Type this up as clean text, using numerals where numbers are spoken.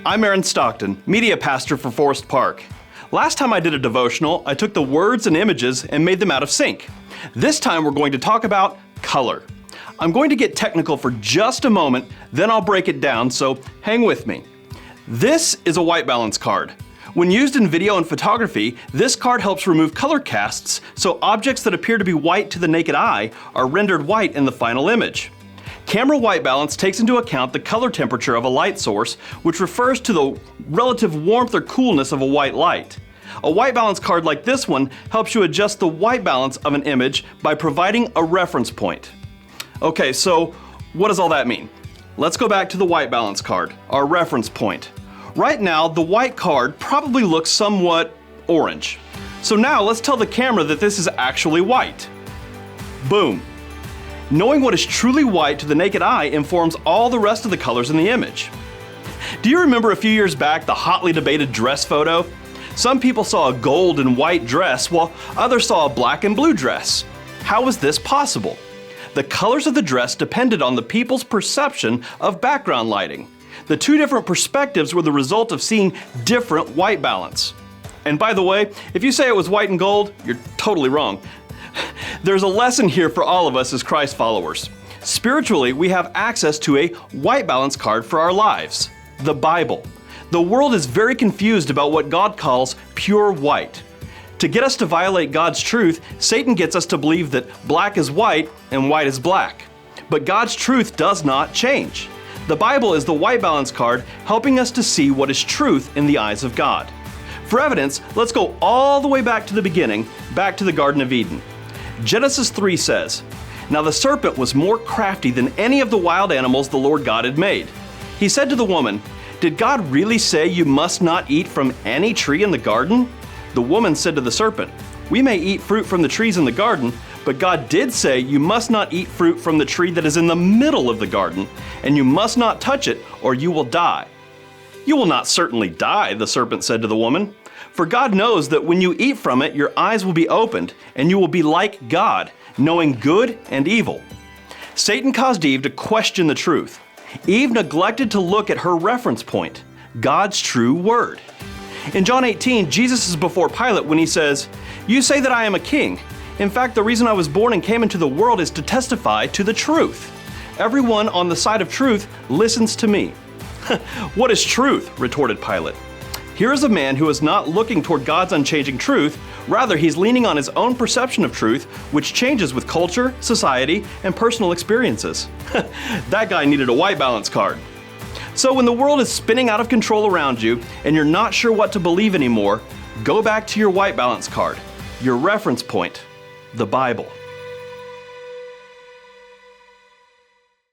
I'm Aaron Stockton, media pastor for Forest Park. Last time I did a devotional, I took the words and images and made them out of sync. This time we're going to talk about color. I'm going to get technical for just a moment, then I'll break it down, so hang with me. This is a white balance card. When used in video and photography, this card helps remove color casts, so objects that appear to be white to the naked eye are rendered white in the final image. Camera white balance takes into account the color temperature of a light source, which refers to the relative warmth or coolness of a white light. A white balance card like this one helps you adjust the white balance of an image by providing a reference point. Okay, so what does all that mean? Let's go back to the white balance card, our reference point. Right now, the white card probably looks somewhat orange. So now let's tell the camera that this is actually white. Boom. Knowing what is truly white to the naked eye informs all the rest of the colors in the image. Do you remember a few years back the hotly debated dress photo? Some people saw a gold and white dress while others saw a black and blue dress. How was this possible? The colors of the dress depended on the people's perception of background lighting. The two different perspectives were the result of seeing different white balance. And by the way, if you say it was white and gold, you're totally wrong. There's a lesson here for all of us as Christ followers. Spiritually, we have access to a white balance card for our lives, the Bible. The world is very confused about what God calls pure white. To get us to violate God's truth, Satan gets us to believe that black is white and white is black. But God's truth does not change. The Bible is the white balance card helping us to see what is truth in the eyes of God. For evidence, let's go all the way back to the beginning, back to the Garden of Eden. Genesis 3 says, "Now the serpent was more crafty than any of the wild animals the Lord God had made. He said to the woman, 'Did God really say you must not eat from any tree in the garden?' The woman said to the serpent, 'We may eat fruit from the trees in the garden, but God did say you must not eat fruit from the tree that is in the middle of the garden, and you must not touch it, or you will die.' 'You will not certainly die,' the serpent said to the woman. 'For God knows that when you eat from it, your eyes will be opened, and you will be like God, knowing good and evil.' Satan caused Eve to question the truth. Eve neglected to look at her reference point, God's true word. In John 18, Jesus is before Pilate when he says, 'You say that I am a king. In fact, the reason I was born and came into the world is to testify to the truth. Everyone on the side of truth listens to me.' 'What is truth?' retorted Pilate. Here is a man who is not looking toward God's unchanging truth, rather he's leaning on his own perception of truth, which changes with culture, society, and personal experiences. That guy needed a white balance card. So when the world is spinning out of control around you and you're not sure what to believe anymore, go back to your white balance card, your reference point, the Bible.